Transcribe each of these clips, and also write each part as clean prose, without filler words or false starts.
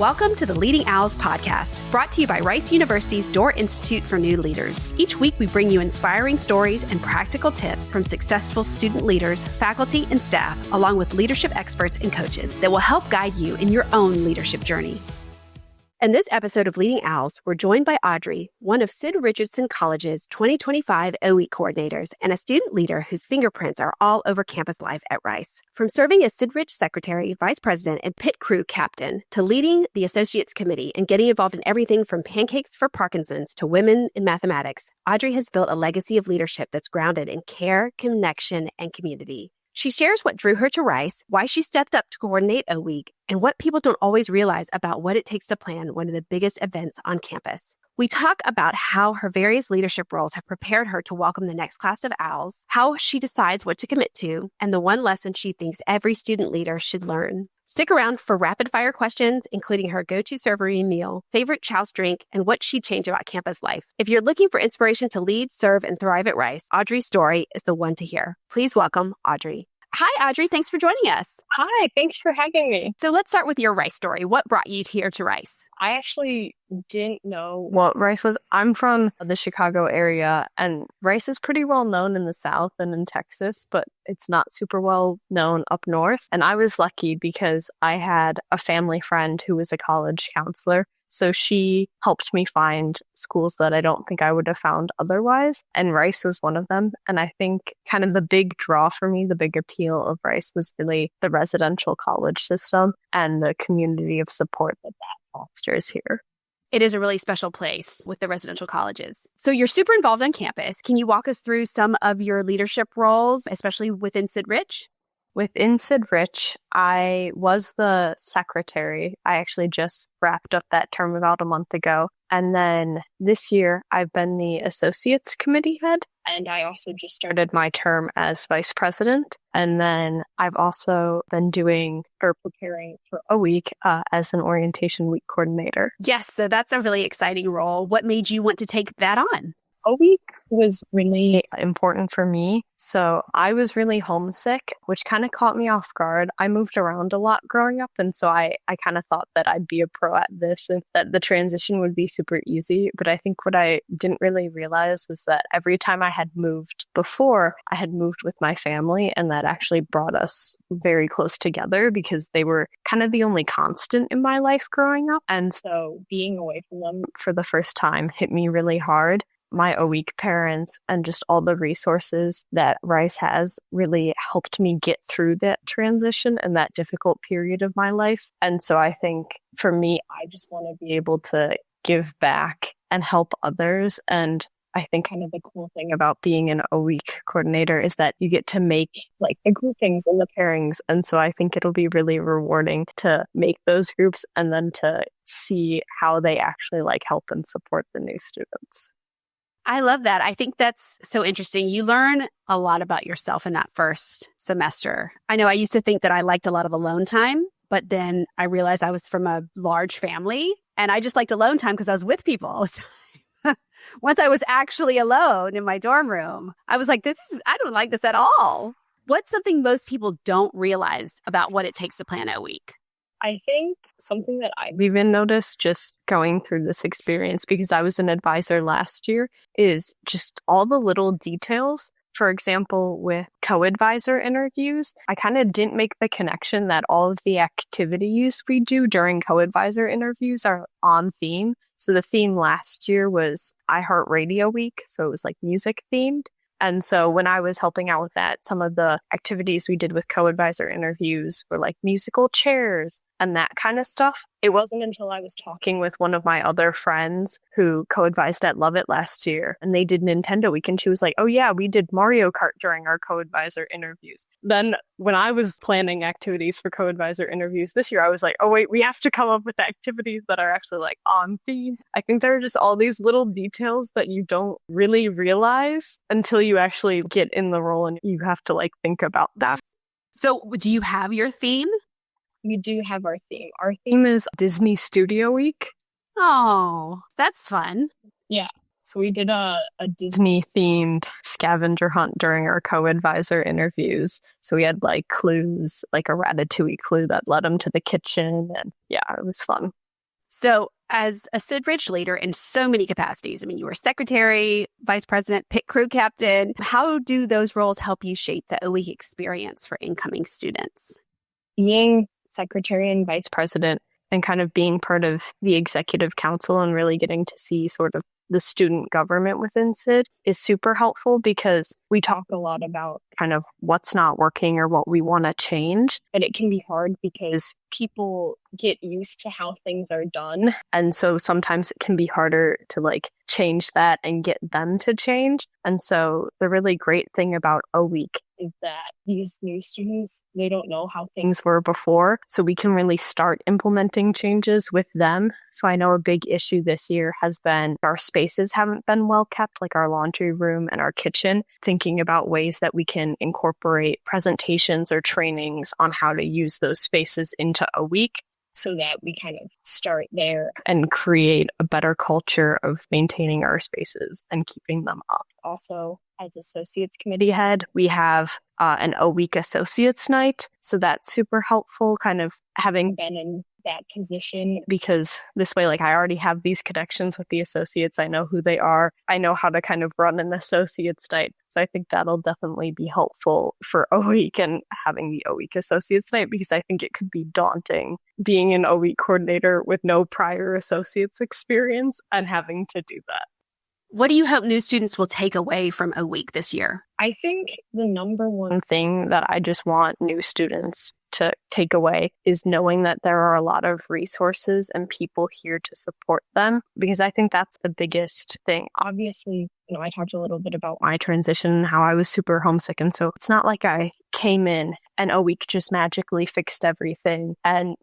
Welcome to the Leading Owls podcast, brought to you by Rice University's Door Institute for New Leaders. Each week, we bring you inspiring stories and practical tips from successful student leaders, faculty, and staff, along with leadership experts and coaches that will help guide you in your own leadership journey. In this episode of Leading Owls, we're joined by Audrey, one of Sid Richardson College's 2025 OE coordinators and a student leader whose fingerprints are all over campus life at Rice. From serving as Sid Rich Secretary, Vice President, and pit crew captain, to leading the Associates Committee and getting involved in everything from Pancakes for Parkinson's to women in mathematics, Audrey has built a legacy of leadership that's grounded in care, connection, and community. She shares what drew her to Rice, why she stepped up to coordinate O Week, and what people don't always realize about what it takes to plan one of the biggest events on campus. We talk about how her various leadership roles have prepared her to welcome the next class of Owls, how she decides what to commit to, and the one lesson she thinks every student leader should learn. Stick around for rapid-fire questions, including her go-to servery meal, favorite Chow's drink, and what she'd change about campus life. If you're looking for inspiration to lead, serve, and thrive at Rice, Audrey's story is the one to hear. Please welcome Audrey. Hi, Audrey. Thanks for joining us. Hi, thanks for having me. So let's start with your Rice story. What brought you here to Rice? I actually didn't know what Rice was. I'm from the Chicago area, and Rice is pretty well known in the South and in Texas, but it's not super well known up north. And I was lucky because I had a family friend who was a college counselor. So she helped me find schools that I don't think I would have found otherwise. And Rice was one of them. And I think kind of the big draw for me, the big appeal of Rice was really the residential college system and the community of support that fosters here. It is a really special place with the residential colleges. So you're super involved on campus. Can you walk us through some of your leadership roles, especially within Sid Rich? Within Sid Rich, I was the secretary. I actually just wrapped up that term about a month ago. And then this year, I've been the Associates Committee head. And I also just started my term as vice president. And then I've also been preparing for a week as an orientation week coordinator. Yes, so that's a really exciting role. What made you want to take that on? A week was really important for me. So I was really homesick, which kind of caught me off guard. I moved around a lot growing up. And so I kind of thought that I'd be a pro at this and that the transition would be super easy. But I think what I didn't really realize was that every time I had moved before, I had moved with my family. And that actually brought us very close together because they were kind of the only constant in my life growing up. And so being away from them for the first time hit me really hard. My O-Week parents and just all the resources that Rice has really helped me get through that transition and that difficult period of my life. And so I think for me, I just want to be able to give back and help others. And I think kind of the cool thing about being an O-Week coordinator is that you get to make like the groupings and the pairings. And so I think it'll be really rewarding to make those groups and then to see how they actually like help and support the new students. I love that. I think that's so interesting. You learn a lot about yourself in that first semester. I know I used to think that I liked a lot of alone time, but then I realized I was from a large family and I just liked alone time because I was with people all the time. Once I was actually alone in my dorm room, I was like, I don't like this at all. What's something most people don't realize about what it takes to plan a week? I think something that I've even noticed just going through this experience, because I was an advisor last year, is just all the little details. For example, with co-advisor interviews, I kind of didn't make the connection that all of the activities we do during co-advisor interviews are on theme. So the theme last year was iHeartRadio Week, so it was like music themed. And so when I was helping out with that, some of the activities we did with co-advisor interviews were like musical chairs and that kind of stuff. It wasn't until I was talking with one of my other friends who co-advised at Love It last year, and they did Nintendo Week, and she was like, oh yeah, we did Mario Kart during our co-advisor interviews. Then when I was planning activities for co-advisor interviews this year, I was like, oh wait, we have to come up with activities that are actually like on theme. I think there are just all these little details that you don't really realize until you actually get in the role and you have to like think about that. So do you have your theme? We do have our theme. Our theme is Disney Studio Week. Oh, that's fun. Yeah. So we did a Disney-themed scavenger hunt during our co-advisor interviews. So we had like clues, like a Ratatouille clue that led them to the kitchen. And yeah, it was fun. So as a Sid Rich leader in so many capacities, I mean, you were secretary, vice president, pit crew captain. How do those roles help you shape the OE experience for incoming students? Being secretary and vice president and kind of being part of the executive council and really getting to see sort of the student government within SID is super helpful because we talk a lot about kind of what's not working or what we want to change. But it can be hard because people get used to how things are done. And so sometimes it can be harder to change that and get them to change. And so the really great thing about a week is that these new students, they don't know how things were before. So we can really start implementing changes with them. So I know a big issue this year has been our spaces haven't been well kept, like our laundry room and our kitchen, thinking about ways that we can incorporate presentations or trainings on how to use those spaces into a week so that we kind of start there and create a better culture of maintaining our spaces and keeping them up. Also, as Associates Committee head, we have an O-Week Associates Night. So that's super helpful, kind of having been in that position, because this way, I already have these connections with the associates. I know who they are. I know how to kind of run an Associates Night. So I think that'll definitely be helpful for O-Week and having the O-Week Associates Night, because I think it could be daunting being an O-Week coordinator with no prior associates experience and having to do that. What do you hope new students will take away from O-Week this year? I think the number one thing that I just want new students to take away is knowing that there are a lot of resources and people here to support them, because I think that's the biggest thing. Obviously, I talked a little bit about my transition and how I was super homesick. And so it's not like I came in and a week just magically fixed everything. And,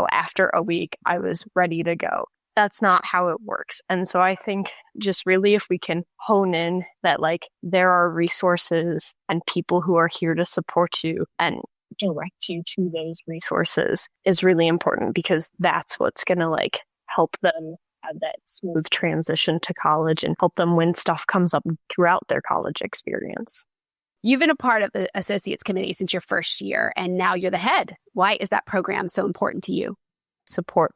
after a week, I was ready to go. That's not how it works. And so I think just really if we can hone in that there are resources and people who are here to support you and direct you to those resources is really important, because that's what's going to help them have that smooth transition to college and help them when stuff comes up throughout their college experience. You've been a part of the Associates Committee since your first year, and now you're the head. Why is that program so important to you? Support.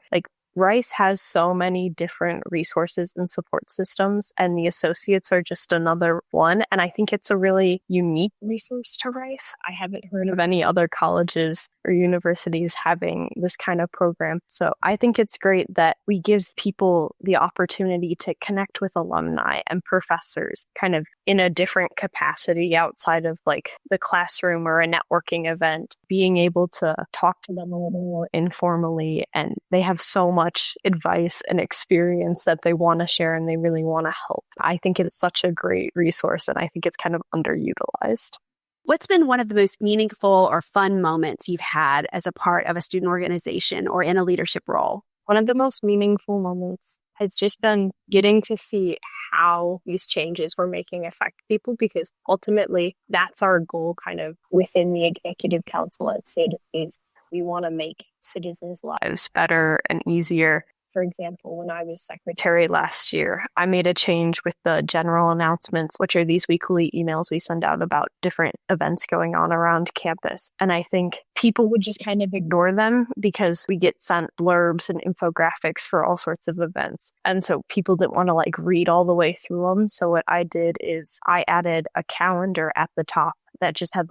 Rice has so many different resources and support systems, and the associates are just another one. And I think it's a really unique resource to Rice. I haven't heard of any other colleges or universities having this kind of program. So I think it's great that we give people the opportunity to connect with alumni and professors kind of in a different capacity outside of the classroom or a networking event, being able to talk to them a little more informally. And they have so much advice and experience that they want to share and they really want to help. I think it's such a great resource, and I think it's kind of underutilized. What's been one of the most meaningful or fun moments you've had as a part of a student organization or in a leadership role? One of the most meaningful moments has just been getting to see how these changes we're making affect people, because ultimately that's our goal kind of within the executive council at SID, is we want to make citizens' lives better and easier. For example, when I was secretary last year, I made a change with the general announcements, which are these weekly emails we send out about different events going on around campus. And I think people would just kind of ignore them because we get sent blurbs and infographics for all sorts of events. And so people didn't want to read all the way through them. So what I did is I added a calendar at the top that just had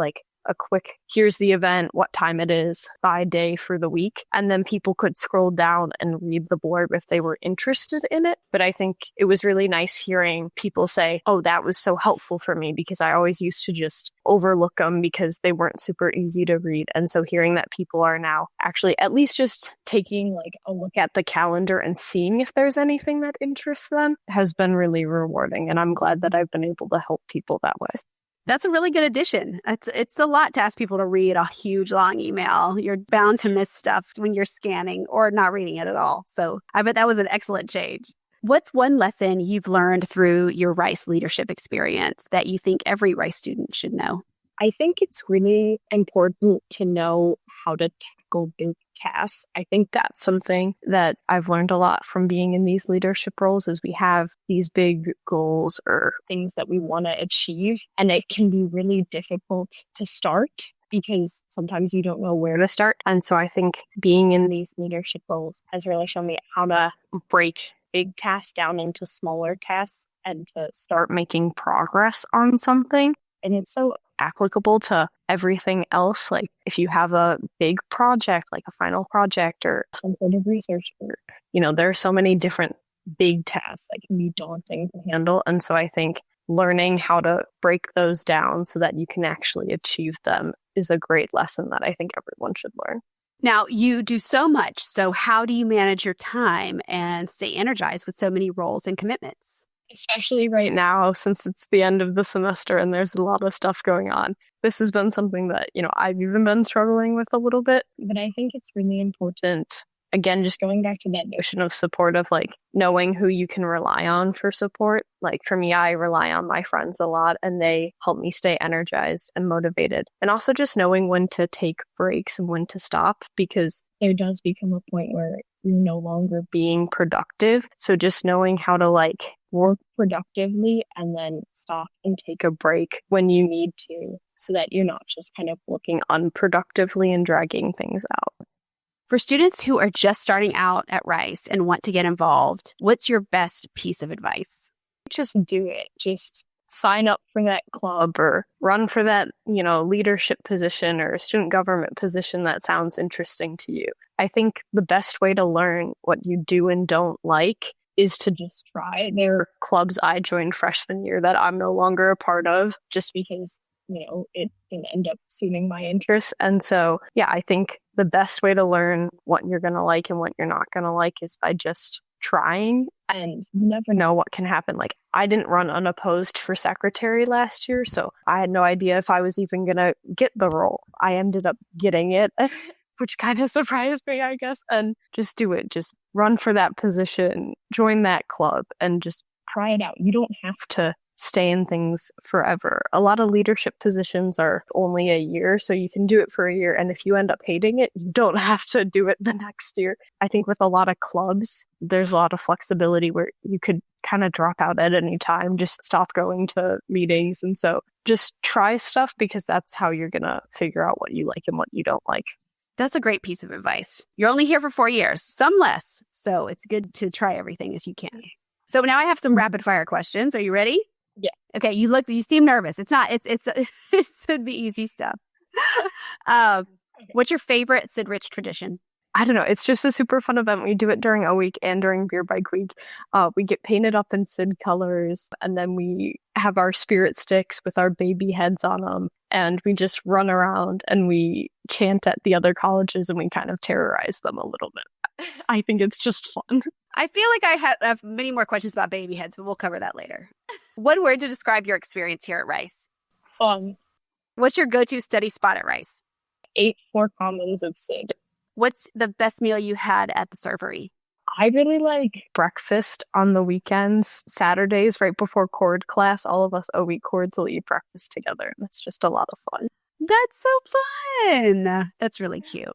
a quick, here's the event, what time it is, by day for the week. And then people could scroll down and read the blurb if they were interested in it. But I think it was really nice hearing people say, oh, that was so helpful for me, because I always used to just overlook them because they weren't super easy to read. And so hearing that people are now actually at least just taking a look at the calendar and seeing if there's anything that interests them has been really rewarding. And I'm glad that I've been able to help people that way. That's a really good addition. It's a lot to ask people to read a huge, long email. You're bound to miss stuff when you're scanning or not reading it at all. So I bet that was an excellent change. What's one lesson you've learned through your Rice leadership experience that you think every Rice student should know? I think it's really important to know how to tackle big tasks. I think that's something that I've learned a lot from being in these leadership roles, is we have these big goals or things that we want to achieve, and it can be really difficult to start. because sometimes you don't know where to start. And so I think being in these leadership roles has really shown me how to break big tasks down into smaller tasks and to start making progress on something. And it's so applicable to everything else. Like if you have a big project, like a final project or some sort of research work, there are so many different big tasks that can be daunting to handle. And so I think learning how to break those down so that you can actually achieve them is a great lesson that I think everyone should learn. Now, you do so much. So how do you manage your time and stay energized with so many roles and commitments? Especially right now, since it's the end of the semester and there's a lot of stuff going on. This has been something that, I've even been struggling with a little bit. But I think it's really important. Again, just going back to that notion of support, of like knowing who you can rely on for support. Like for me, I rely on my friends a lot and they help me stay energized and motivated. And also just knowing when to take breaks and when to stop, because there does become a point where you're no longer being productive. So just knowing how to work productively and then stop and take a break when you need to, so that you're not just kind of working unproductively and dragging things out. For students who are just starting out at Rice and want to get involved, what's your best piece of advice? Just do it. Just sign up for that club or run for that, leadership position or student government position that sounds interesting to you. I think the best way to learn what you do and don't like is to just try. There are clubs I joined freshman year that I'm no longer a part of just because it can end up suiting my interests. And so, I think the best way to learn what you're going to like and what you're not going to like is by just trying. And you never know what can happen. Like I didn't run unopposed for secretary last year, so I had no idea if I was even going to get the role. I ended up getting it, which kind of surprised me, I guess. And just do it. Just run for that position, join that club, and just try it out. You don't have to stay in things forever. A lot of leadership positions are only a year, so you can do it for a year. And if you end up hating it, you don't have to do it the next year. I think with a lot of clubs, there's a lot of flexibility where you could kind of drop out at any time, just stop going to meetings. And so just try stuff, because that's how you're going to figure out what you like and what you don't like. That's a great piece of advice. You're only here for 4 years, some less. So it's good to try everything as you can. So now I have some rapid fire questions. Are you ready? Yeah. Okay. You seem nervous. It should be easy stuff. What's your favorite Sid Rich tradition? I don't know. It's just a super fun event. We do it during O Week and during Beer Bike Week. We get painted up in Sid colors, and then we have our spirit sticks with our baby heads on them. And we just run around and we chant at the other colleges and we kind of terrorize them a little bit. I think it's just fun. I feel like I have many more questions about baby heads, but we'll cover that later. One word to describe your experience here at Rice? Fun. What's your go-to study spot at Rice? 8 Four Commons of Sid. What's the best meal you had at the servery? I really like breakfast on the weekends. Saturdays, right before chord class, all of us O-Week chords will eat breakfast together. And it's just a lot of fun. That's so fun. That's really cute.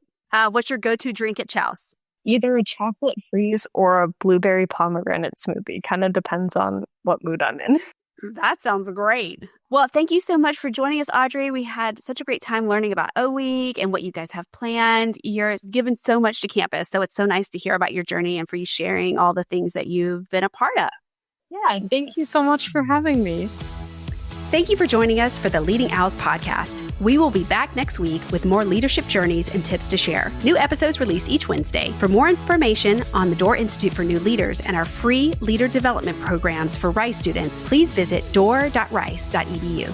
What's your go-to drink at Chouse? Either a chocolate freeze or a blueberry pomegranate smoothie. Kind of depends on what mood I'm in. That sounds great. Well, thank you so much for joining us, Audrey. We had such a great time learning about O-Week and what you guys have planned. You're given so much to campus, so it's so nice to hear about your journey and for you sharing all the things that you've been a part of. Yeah, thank you so much for having me. Thank you for joining us for the Leading Owls podcast. We will be back next week with more leadership journeys and tips to share. New episodes release each Wednesday. For more information on the Door Institute for New Leaders and our free leader development programs for Rice students, please visit door.rice.edu.